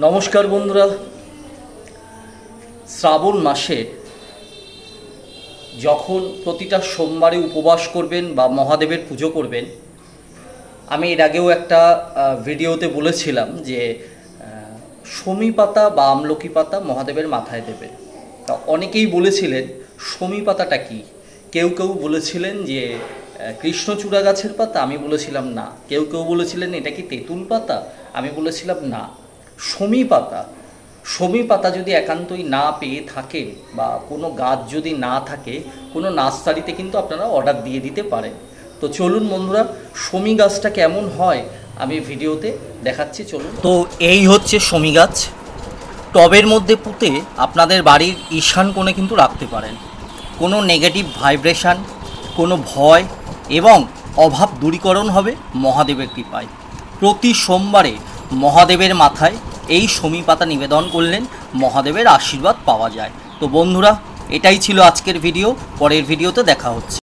নমস্কার বন্ধুরা, শ্রাবণ মাসে যখন প্রতিটা সোমবারে উপবাস করবেন বা মহাদেবের পুজো করবেন, আমি এর আগেও একটা ভিডিওতে বলেছিলাম যে শমী পাতা বা আমলকি পাতা মহাদেবের মাথায় দেবেন। তা অনেকেই বলেছিলেন শমী পাতাটা কী। কেউ কেউ বলেছিলেন যে কৃষ্ণচূড়া গাছের পাতা, আমি বলেছিলাম না। কেউ কেউ বলেছিলেন এটা কি তেঁতুল পাতা, আমি বলেছিলাম না। শমী পাতা, শমী পাতা যদি একান্তই না পেয়ে থাকেন বা কোনো গাছ যদি না থাকে, কোনো নার্সারিতে কিন্তু আপনারা অর্ডার দিয়ে দিতে পারেন। তো চলুন বন্ধুরা, শমী গাছটা কেমন হয় আমি ভিডিওতে দেখাচ্ছি, চলুন। তো এই হচ্ছে শমী গাছ। টবের মধ্যে পুঁতে আপনাদের বাড়ির ঈশান কোণে কিন্তু রাখতে পারেন। কোনো নেগেটিভ ভাইব্রেশান, কোনো ভয় এবং অভাব দূরীকরণ হবে মহাদেবের কৃপায়। প্রতি সোমবারে মহাদেবের মাথায় এই শমী পাতা নিবেদন করলেন মহাদেবের আশীর্বাদ পাওয়া যায়। তো বন্ধুরা, এটাই ছিল আজকের ভিডিও। পরের ভিডিওতে দেখা হচ্ছে।